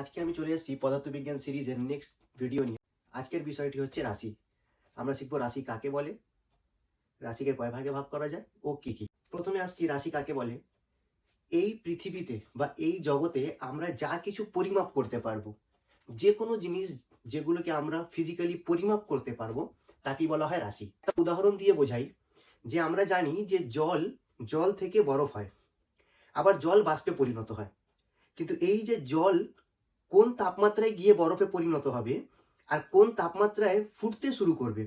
আজকে আমি চলে এসেছি পদার্থবিজ্ঞান সিরিজের নেক্সট ভিডিও নিয়ে। আজকের বিষয়টি হচ্ছে রাশি। আমরা শিখব রাশি কাকে বলে, রাশিকে কয় ভাগে ভাগ করা যায় ও কি কি। প্রথমে আসছি রাশি কাকে বলে। এই পৃথিবীতে বা এই জগতে আমরা যা কিছু পরিমাপ করতে পারবো, যে কোনো জিনিস যেগুলোকে আমরা ফিজিক্যালি পরিমাপ করতে পারবো তাকেই বলা হয় রাশি। একটা উদাহরণ দিয়ে বোঝাই যে আমরা জানি যে জল থেকে বরফ হয়, আবার জল বাষ্পে পরিণত হয়। কিন্তু এই যে জল কোন তাপমাত্রায় গিয়ে বরফে পরিণত হবে আর কোন তাপমাত্রায় ফুটতে শুরু করবে,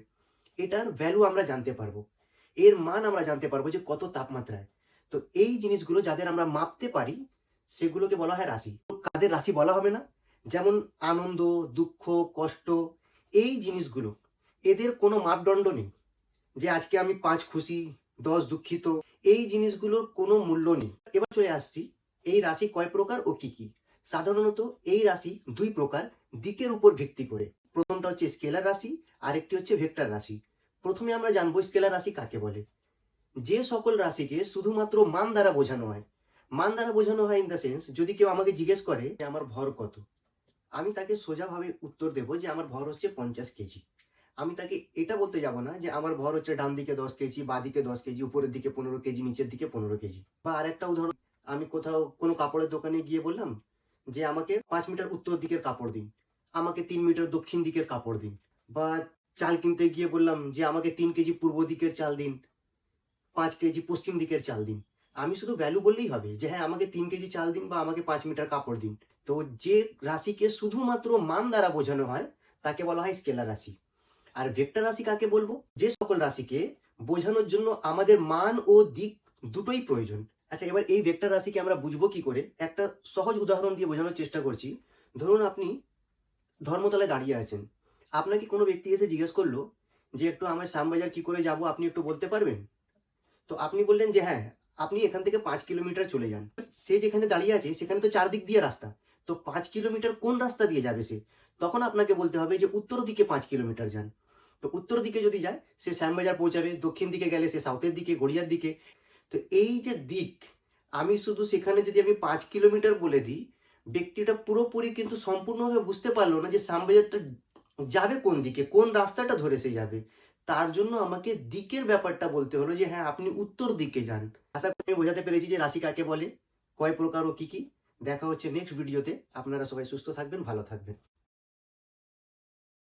এটার ভ্যালু আমরা জানতে পারবো, এর মান আমরা জানতে পারবো যে কত তাপমাত্রায়। তো এই জিনিসগুলো যাদের আমরা মাপতে পারি সেগুলোকে বলা হয় রাশি। কাদের রাশি বলা হবে না, যেমন আনন্দ, দুঃখ, কষ্ট, এই জিনিসগুলো এদের কোনো মাপদণ্ড নেই যে আজকে আমি 5 খুশি 10 দুঃখিত, এই জিনিসগুলোর কোনো মূল্য নেই। এবার চলে আসছি এই রাশি কয় প্রকার ও কি কি। সাধারণত এই রাশি দুই প্রকার, দিকের উপর ভিত্তি করে। প্রথমটা হচ্ছে স্কেলার রাশি, আরেকটি হচ্ছে ভেক্টর রাশি। প্রথমে আমরা জানবো স্কেলার রাশি কাকে বলে। যে সকল রাশিকে শুধুমাত্র মান দ্বারা বোঝানো হয়। মান দ্বারা বোঝানো হয় ইন দ্য সেন্স, যদি কেউ আমাকে জিজ্ঞেস করে যে আমার ভর কত, আমি তাকে সোজাভাবে উত্তর দেবো যে আমার ভর হচ্ছে 50 কেজি। আমি তাকে এটা বলতে যাব না যে আমার ভর হচ্ছে ডান দিকে 10 কেজি, বা দিকে 10 কেজি, উপরের দিকে 15 কেজি, নিচের দিকে 15 কেজি। বা আরেকটা উদাহরণ, আমি কোথাও কোনো কাপড়ের দোকানে গিয়ে বললাম যে আমাকে 5 মিটার উত্তর দিকের কাপড় দিন, আমাকে 3 মিটার দক্ষিণ দিকের কাপড় দিন। বা চাল কিনতে গিয়ে বললাম যে আমাকে 3 কেজি পূর্ব দিকের চাল দিন, 5 কেজি পশ্চিম দিকের চাল দিন। আমি শুধু ভ্যালু বললেই হবে যে হ্যাঁ আমাকে 3 কেজি চাল দিন বা আমাকে 5 মিটার কাপড় দিন। তো যে রাশিকে শুধুমাত্র মান দ্বারা বোঝানো হয় তাকে বলা হয় স্কেলার রাশি। আর ভেক্টর রাশি কাকে বলবো, যে সকল রাশিকে বোঝানোর জন্য আমাদের মান ও দিক দুটোই প্রয়োজন। আচ্ছা, এবার এই ভেক্টর রাশিকে আমরা বুঝবো কি করে, একটা সহজ উদাহরণ দিয়ে বোঝানোর চেষ্টা করছি। ধরুন আপনি ধর্মতলায় দাঁড়িয়ে আছেন, আপনাকে কোনো ব্যক্তি এসে জিজ্ঞেস করলো যে একটু আমার শ্যামবাজার কি করে যাব, আপনি একটু বলতে পারবেন? তো আপনি বললেন যে হ্যাঁ, আপনি এখান থেকে 5 কিলোমিটার চলে যান। সে যেখানে দাঁড়িয়ে আছে সেখানে তো চারদিক দিয়ে রাস্তা, তো 5 কিলোমিটার কোন রাস্তা দিয়ে যাবে সে? তখন আপনাকে বলতে হবে যে উত্তর দিকে 5 কিলোমিটার যান। তো উত্তর দিকে যদি যায় সে শ্যামবাজার পৌঁছাবে, দক্ষিণ দিকে গেলে সে সাউথের দিকে, গড়িয়ার দিকে। তো এই যে দিক, আমি শুধু সেখানে যদি আমি 5 কিলোমিটার বলে দিই, ব্যক্তিটা পুরোপুরি কিন্তু সম্পূর্ণভাবে বুঝতে পারলো না যে শ্যামবাজারটা যাবে কোন দিকে, কোন রাস্তাটা ধরে সে যাবে। তার জন্য আমাকে দিকের ব্যাপারটা বলতে হলো যে হ্যাঁ আপনি উত্তর দিকে যান। আশা করি আমি বোঝাতে পেরেছি যে রাশি কাকে বলে, কয় প্রকার ও কি কি। দেখা হচ্ছে নেক্সট ভিডিওতে। আপনারা সবাই সুস্থ থাকবেন, ভালো থাকবেন।